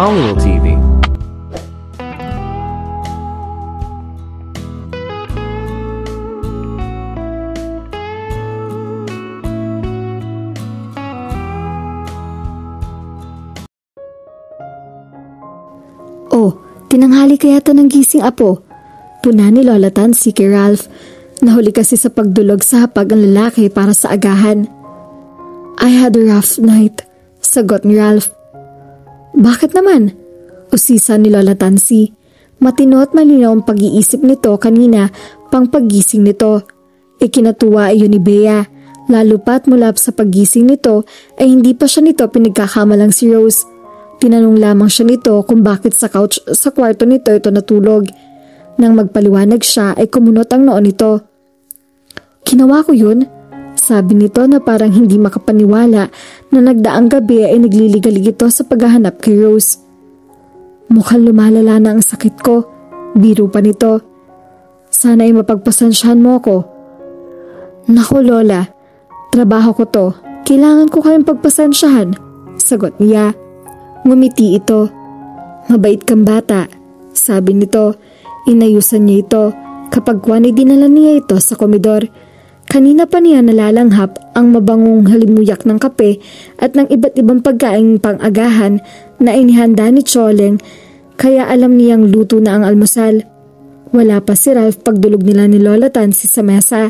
Hollywood TV. Oh, tinanghali kaya to ng gising apo. Puna ni Lola Tansy kay Ralph. Nahuli kasi sa pagdulog sa hapag ang lalaki para sa agahan. I had a rough night, sagot ni Ralph. Bakit naman? Usisa ni Lola Tansy. Matino at malinaw ang pag-iisip nito kanina pang paggising nito. Ikinatuwa iyon ni Bea, lalo pat mula sa paggising nito ay hindi pa siya nito pinagkakamalang si Rose. Tinanong lamang siya nito kung bakit sa couch sa kwarto nito ito natulog. Nang magpaliwanag siya ay kumunot ang noon nito. Ginawa ko yun, sabi nito na parang hindi makapaniwala na nagdaang gabi ay nagliligalig ito sa paghahanap kay Rose. Mukhang lumalala na ang sakit ko, biro pa nito. Sana ay mapagpasensyahan mo ako. Naku Lola, trabaho ko to, kailangan ko kayong pagpasensyahan, sagot niya. Ngumiti ito. Mabait kang bata, sabi nito. Inayusan niya ito kapag kuwan ay dinala niya ito sa komedor. Kanina pa niya nalalanghap ang mabangong halimuyak ng kape at ng iba't ibang pagkaing pang-agahan na inihanda ni Choleng, kaya alam niyang luto na ang almusal. Wala pa si Ralph pagdulog nila ni Lola Tansy sa mesa.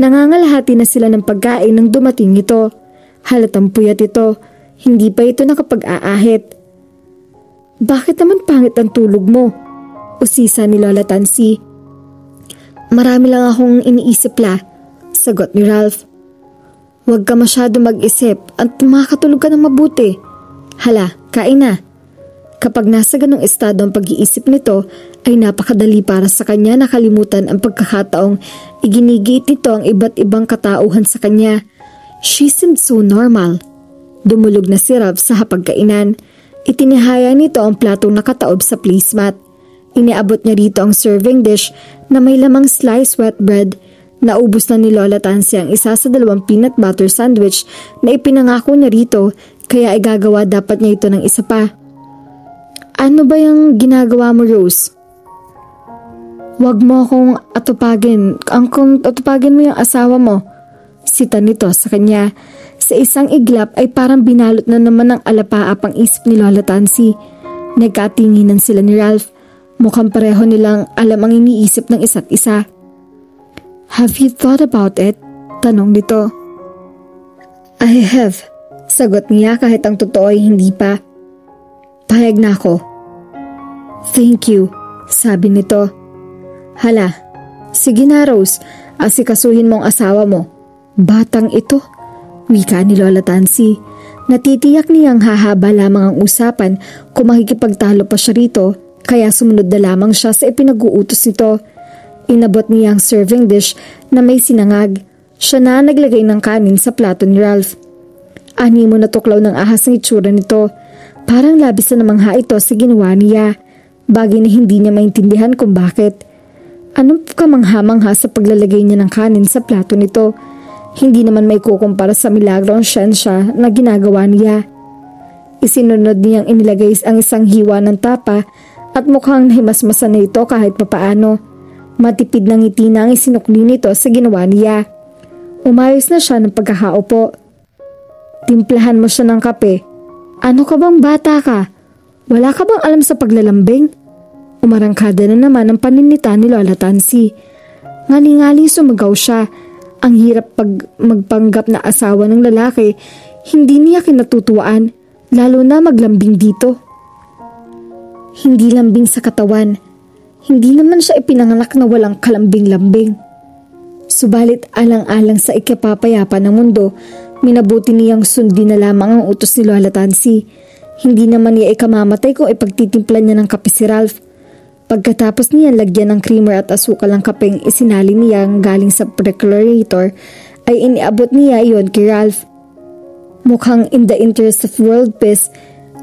Nangangalahati na sila ng pagkain nang dumating ito. Halatang puyat ito. Hindi pa ito nakapag-aahit. Bakit naman pangit ang tulog mo? Usisa ni Lola Tansy. Marami lang akong iniisip la, sagot ni Ralph. Huwag ka masyado mag-isip at makatulog ka ng mabuti. Hala, kain na. Kapag nasa ganong estado ang pag-iisip nito, ay napakadali para sa kanya nakalimutan ang pagkakataong iginigit nito ang iba't ibang katauhan sa kanya. She seemed so normal. Dumulog na si Ralph sa hapagkainan. Itinihaya nito ang platong nakataob sa placemat. Iniabot niya rito ang serving dish na may lamang sliced wet bread. Naubos na ni Lola Tansy ang isa sa 2 peanut butter sandwich na ipinangako niya rito, kaya ay gagawa dapat niya ito ng isa pa. Ano ba yung ginagawa mo, Rose? Huwag mo akong atupagin. Kung atupagin mo yung asawa mo, sita nito sa kanya. Sa isang iglap ay parang binalot na naman ng alapaap ang isip ni Lola Tansy. Nagkatinginan sila ni Ralph. Mukhang pareho nilang alam ang iniisip ng isa't isa. Have you thought about it? Tanong nito. I have, sagot niya kahit ang totoo ay hindi pa. Pahayag na ako. Thank you, sabi nito. Hala, sige na Rose, asikasuhin mo ang asawa mo. Batang ito, wika ni Lola Tansy. Natitiyak niyang hahaba lamang ang usapan kung makikipagtalo pa siya rito, kaya sumunod na lamang siya sa ipinag-uutos nito. Inabot niya ang serving dish na may sinangag. Siya na naglagay ng kanin sa plato ni Ralph. Animo na tuklaw ng ahas ang itsura nito. Parang labis na namangha ito sa ginawa niya. Bagay na hindi niya maintindihan kung bakit. Anong kamangha-mangha sa paglalagay niya ng kanin sa plato nito? Hindi naman may kukumpara sa milagro ang siyensya na ginagawa niya. Isinunod niyang inilagay ang isang hiwa ng tapa at mukhang nahimasmasan na ito kahit papaano. Matipid ng ngiti na ang isinukli nito sa ginawa niya. Umayos na siya ng pagkakaupo. Timplahan mo siya ng kape. Ano ka bang bata ka? Wala ka bang alam sa paglalambing? Umarangkada na naman ang paninita ni Lola Tansy. Ngaling-ngaling sumagaw siya. Ang hirap magpanggap na asawa ng lalaki, hindi niya kinatutuwaan, lalo na maglambing dito. Hindi lambing sa katawan. Hindi naman siya ipinanganak na walang kalambing-lambing. Subalit alang-alang sa ikapapayapa ng mundo, minabuti niyang sundin na lamang ang utos ni Lola Tansy. Hindi naman niya ikamamatay kung ipagtitimplan niya ng kape si Ralph. Pagkatapos niya lagyan ng creamer at asukal ang kapeng isinali niya galing sa percolator, ay iniabot niya iyon kay Ralph. Mukhang in the interest of world peace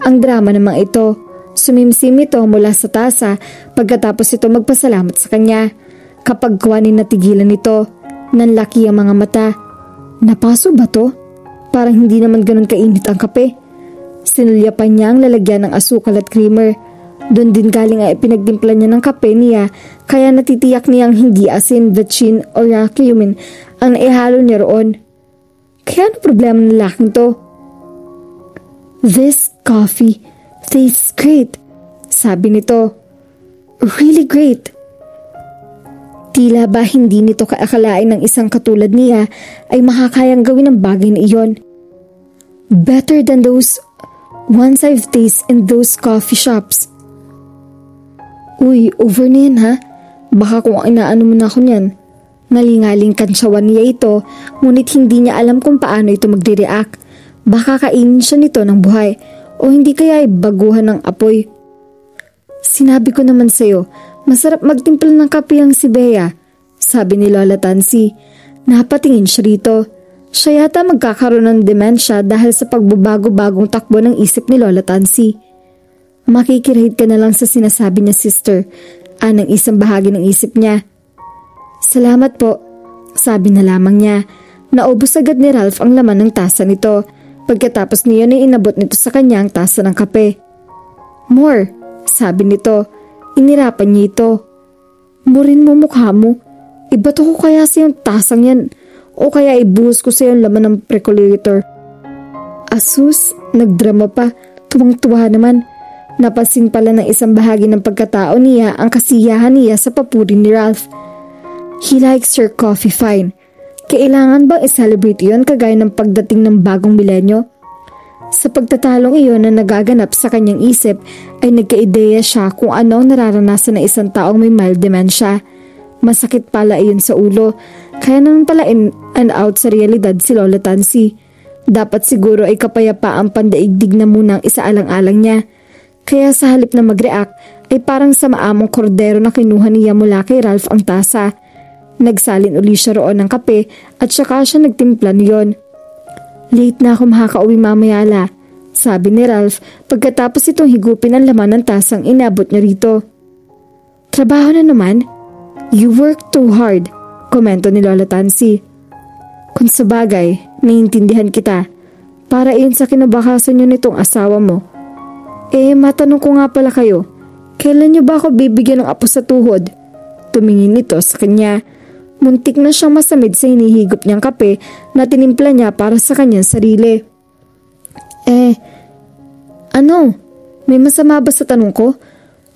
ang drama namang ito. Sumimsim ito mula sa tasa pagkatapos ito magpasalamat sa kanya. Kapag kuwanin natigilan ito, nanlaki ang mga mata. Napaso ba to? Parang hindi naman ganun kainit ang kape. Sinulyapan niya ang lalagyan ng asukal at creamer. Doon din galing ay pinagtimpla niya ng kape niya, kaya natitiyak niyang hindi asin, vetsin o cumin ang naihalo niya roon. Kaya ano problema ng lalaking to? "This coffee tastes great," sabi nito. "Really great." Tila ba hindi nito kaakalain ng isang katulad niya ay makakayang gawin ang bagay na iyon. "Better than those ones I've tasted in those coffee shops." "Uy, over na yan ha. Baka kung inaano mo na ako niyan." Ngalingaling kansyawan niya ito, ngunit hindi niya alam kung paano ito magre-react. Baka kainin siya nito ng buhay o hindi kaya ay baguhan ng apoy. "Sinabi ko naman sa'yo, masarap magtimpla ng kape ang si Bea," sabi ni Lola Tansy. Napatingin siya rito. Siya yata magkakaroon ng demensya dahil sa pagbabago-bagong takbo ng isip ni Lola Tansy. "Makikirahit ka na lang sa sinasabi niya, sister," anang isang bahagi ng isip niya. "Salamat po," sabi na lamang niya. Naubos agad ni Ralph ang laman ng tasa nito. Pagkatapos niyon ay inabot nito sa kanya ang tasa ng kape. "More," sabi nito. Inirapan niya ito. "Murin mo mukha mo. Ibato ko kaya sa yung tasang yan o kaya ibuhos ko sa yung laman ng percolator." Asus, nagdrama pa. Tuwang-tuwa naman. Napansin pala ng isang bahagi ng pagkatao niya ang kasiyahan niya sa papuri ni Ralph. "He likes your coffee fine. Kailangan bang i-celebrate iyon kagaya ng pagdating ng bagong milenyo?" Sa pagtatalong iyon na nagaganap sa kanyang isip ay nagka-ideya siya kung ano ang nararanasan ng isang taong may mild dementia. Masakit pala iyon sa ulo, kaya naman pala in and out sa realidad si Lola Tansy. Dapat siguro ay kapayapaang pandaigdig na munang isaalang-alang niya. Kaya sa halip na mag-react ay parang sa maamong kordero na kinuha niya mula kay Ralph ang tasa. Nagsalin uli siya roon ng kape at saka siya nagtimpla niyon. "Late na ako makakauwi mamaya la," sabi ni Ralph pagkatapos itong higupin ang laman ng tasang inabot niya rito. "Trabaho na naman?" "You work too hard," komento ni Lola Tansy. "Kung sa bagay, naiintindihan kita. Para iyon sa kinabakasan niyo nitong asawa mo. Matanong ko nga pala kayo, kailan niyo ba ako bibigyan ng apo sa tuhod?" Tumingin nito sa kanya. Muntik na siyang masamid sa hinihigop niyang kape na tinimpla niya para sa kanyang sarili. Ano? May masama ba sa tanong ko?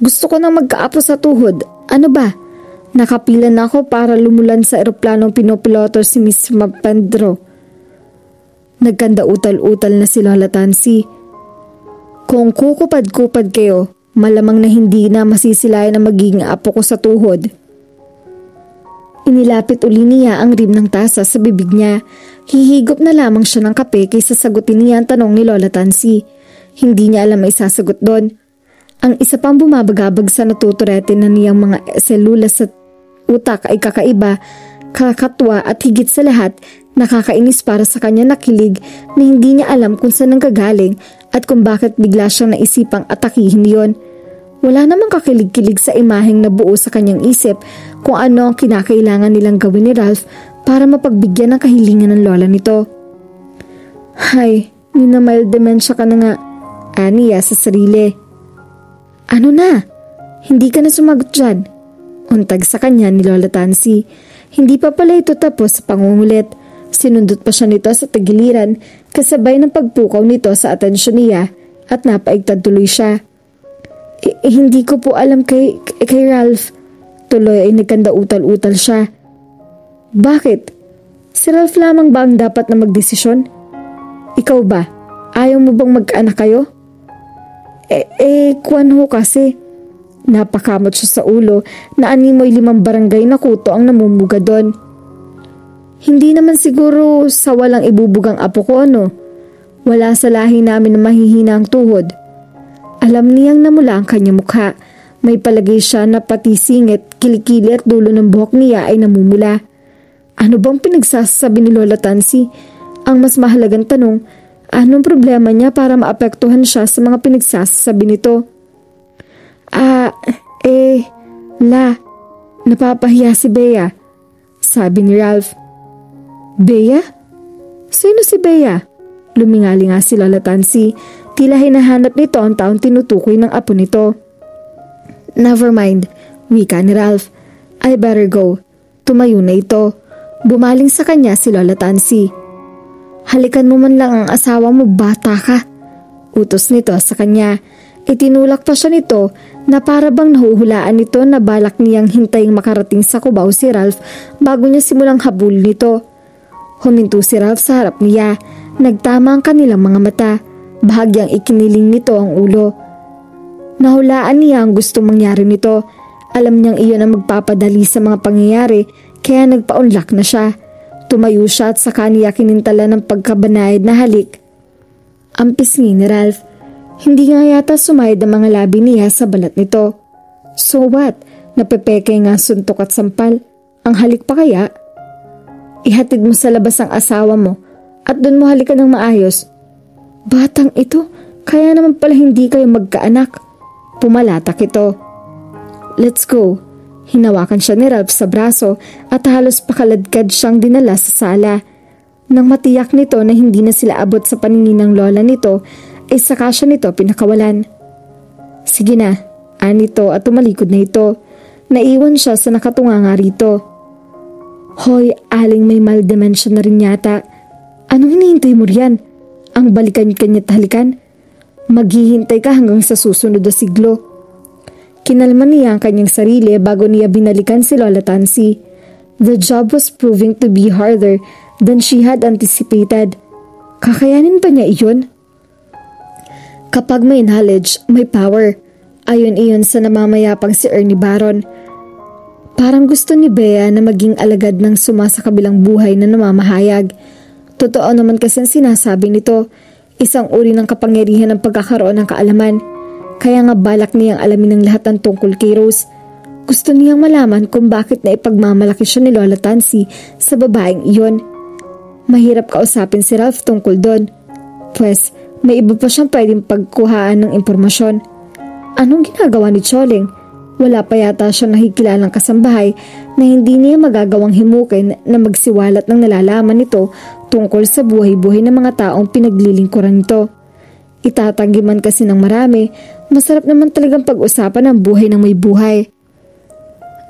Gusto ko nang magkaapo sa tuhod. Ano ba? Nakapila na ako para lumulan sa eroplanong pinopiloto si Miss Mapendro. Nagkanda utal-utal na si Lola Tansy. "Kung kukupad-kupad kayo, malamang na hindi na masisilayan na magiging apo ko sa tuhod." Inilapit uli niya ang rim ng tasa sa bibig niya. Hihigop na lamang siya ng kape kaysa sagutin niya ang tanong ni Lola Tansy. Hindi niya alam ay sasagot doon. Ang isa pang bumabagabag sa natuturete na niyang mga selula sa utak ay kakaiba, kakatwa at higit sa lahat, nakakainis para sa kanya na kilig na hindi niya alam kung saan nanggagaling at kung bakit bigla siyang naisipang atakihin yon. Wala namang kakilig-kilig sa imaheng nabuo sa kanyang isip kung ano ang kinakailangan nilang gawin ni Ralph para mapagbigyan ng kahilingan ng lola nito. "Hay, minamild dementia ka na nga," aniya sa sarili. "Ano na? Hindi ka na sumagot dyan?" Untag sa kanya ni Lola Tansy. Hindi pa pala ito tapos sa pangungulit. Sinundot pa siya nito sa tagiliran kasabay ng pagpukaw nito sa atensyon niya at napaigtad tuloy siya. Hindi ko po alam kay Ralph." Tuloy ay nagkanda utal-utal siya. "Bakit? Si Ralph lamang ba ang dapat na magdesisyon? Ikaw ba? Ayaw mo bang magkaanak kayo?" Kuwan ho kasi." Napakamot siya sa ulo na animoy 5 barangay na kuto ang namumuga doon. "Hindi naman siguro sa walang ibubugang apo ko ano. Wala sa lahi namin na mahihina ang tuhod." Alam niyang namula ang kanyang mukha. May palagay siya na pati singit, kilikili at dulo ng buhok niya ay namumula. Ano bang pinagsasabi ni Lola Tansy? Ang mas mahalagang tanong, anong problema niya para maapektuhan siya sa mga pinagsasabi nito? Napapahiya si Bea," sabi ni Ralph. "Bea? Sino si Bea?" Lumingali nga si Lola Tansy. Tila hinahanap nito ang taong tinutukoy ng apo nito. Never mind, wika ni Ralph. I better go. Tumayo na ito. Bumaling sa kanya si Lola Tansy. Halikan mo man lang ang asawa mo, bata ka. Utos nito sa kanya. Itinulak pa siya nito na para bang nahuhulaan nito na balak niyang hintaying makarating sa Cubao si Ralph bago niya simulang habulin nito. Huminto si Ralph sa harap niya. Nagtama ang kanilang mga mata. Bahagyang ikiniling nito ang ulo. Nahulaan niya ang gustong mangyari nito. Alam niyang iyon ang magpapadali sa mga pangyayari kaya nagpaunlak na siya. Tumayo siya at saka niya kinintala ng pagkabanayad na halik. Ang pisngi ni Ralph. Hindi nga yata sumayad ang mga labi niya sa balat nito. So what? Napepeke nga suntok at sampal. Ang halik pa kaya? Ihatid mo sa labas ang asawa mo at doon mo halikan ng maayos. Batang ito, kaya naman pala hindi kayo magkaanak. Pumalatak ito. Let's go. Hinawakan siya ni Ralph sa braso at halos pakaladkad siyang dinala sa sala. Nang matiyak nito na hindi na sila abot sa paningin ng lola nito, ay saka siya nito pinakawalan. Sige na, anito at tumalikod na ito. Naiwan siya sa nakatunganga rito. Hoy, aling may mild dementia na rin yata. Anong hinihintay mo riyan? Ang balikan kanya't halikan? Maghihintay ka hanggang sa susunod na siglo. Kinalma niya ang kanyang sarili bago niya binalikan si Lola Tansy. The job was proving to be harder than she had anticipated. Kakayanin ba niya iyon? Kapag may knowledge, may power. Ayon iyon sa namamayapang si Ernie Baron. Parang gusto ni Bea na maging alagad ng sumasakabilang buhay na namamahayag. Totoo naman kasi ang sinasabi nito, isang uri ng kapangyarihan ng pagkakaroon ng kaalaman. Kaya nga balak niyang alamin ng lahat ng tungkol kay Rose. Gusto niyang malaman kung bakit na ipagmamalaki siya ni Lola Tansy sa babaeng iyon. Mahirap kausapin si Ralph tungkol doon. Pwes, may iba pa siyang pwedeng pagkuhaan ng impormasyon. Anong ginagawa ni Choling? Wala pa yata siyang nakikilalang kasambahay na hindi niya magagawang himukin na magsiwalat ng nalalaman nito tungkol sa buhay-buhay ng mga taong pinaglilingkuran nito. Itatanggi man kasi ng marami, masarap naman talagang pag-usapan ang buhay ng may buhay.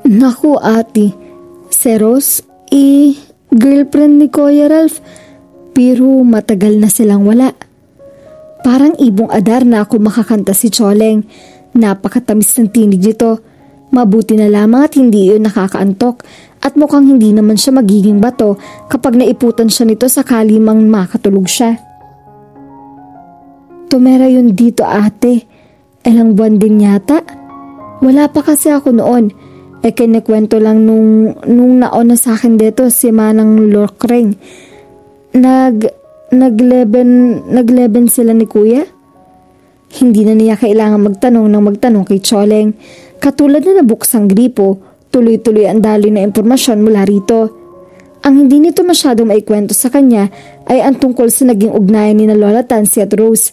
Naku ate, si Rose, girlfriend ni Kuya Ralph, pero matagal na silang wala. Parang ibong adar na ako makakanta si Choleng. Napakatamis ng tinig nito. Mabuti na lamang at hindi yun nakakaantok at mukhang hindi naman siya magiging bato kapag naiputan siya nito sakali mang makatulog siya. Tumera yun dito ate. Ilang buwan din yata. Wala pa kasi ako noon. Kinikwento lang nung nauna sa akin dito si Manang Lorkreng. Nagleben sila ni Kuya? Hindi na niya kailangan magtanong kay Choleng. Katulad na nabuksang gripo, tuloy-tuloy ang daloy na impormasyon mula rito. Ang hindi nito masyadong maikwento sa kanya ay ang tungkol sa naging ugnayan ni na Lola Tansy at Rose.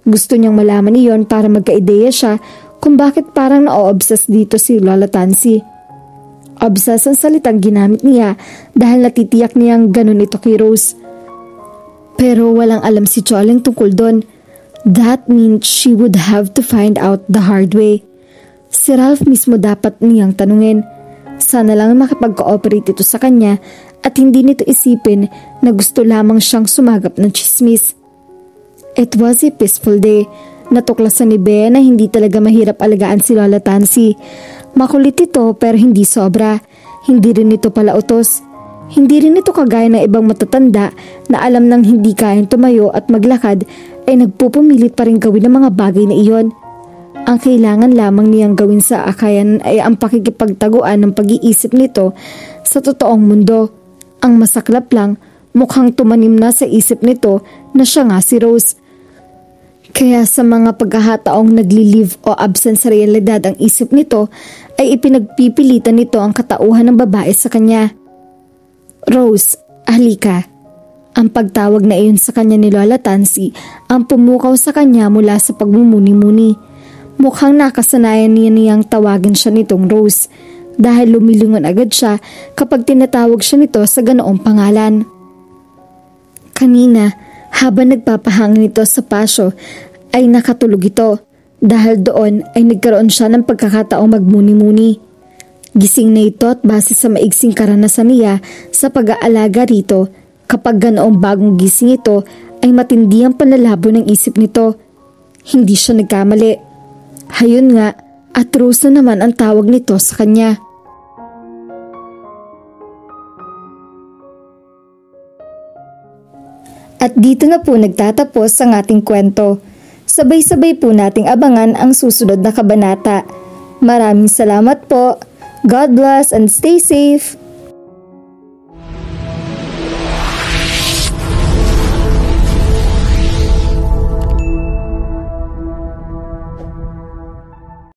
Gusto niyang malaman iyon para magka-ideya siya kung bakit parang na-obsess dito si Lola Tansy. Obsess ang salitang ginamit niya dahil natitiyak niyang ganun ito kay Rose. Pero walang alam si Choleng tungkol doon. That means she would have to find out the hard way. Si Ralph mismo dapat niyang tanungin. Sana lang makipag-cooperate ito sa kanya at hindi nito isipin na gusto lamang siyang sumagap ng chismis. It was a peaceful day. Natuklasan ni Bea na hindi talaga mahirap alagaan si Lola Tansy. Makulit ito pero hindi sobra. Hindi rin ito pala utos. Hindi rin ito kagaya ng ibang matatanda na alam nang hindi kayang tumayo at maglakad ay nagpupumilit pa rin gawin ang mga bagay na iyon. Ang kailangan lamang niyang gawin sa akayan ay ang pakikipagtaguan ng pag-iisip nito sa totoong mundo. Ang masaklap lang, mukhang tumanim na sa isip nito na siya nga si Rose. Kaya sa mga pagkakataong nagli-leave o absent sa realidad ang isip nito ay ipinagpipilitan nito ang katauhan ng babae sa kanya. Rose, halika. Ang pagtawag na iyon sa kanya ni Lola Tansy ang pumukaw sa kanya mula sa pagmumuni-muni. Mukhang nakasanayan niya niyang tawagin siya nitong Rose dahil lumilingon agad siya kapag tinatawag siya nito sa ganoong pangalan. Kanina, habang nagpapahangin ito sa pasyo, ay nakatulog ito dahil doon ay nagkaroon siya ng pagkakataong magmuni-muni. Gising na ito at base sa maigsing karanasan niya sa pag-aalaga rito, kapag ganoong bagong gising ito ay matindi ang panlalabo ng isip nito. Hindi siya nagkamali. Hayun nga, at Rose na naman ang tawag nito sa kanya. At dito na po nagtatapos ang ating kwento. Sabay-sabay po nating abangan ang susunod na kabanata. Maraming salamat po. God bless and stay safe.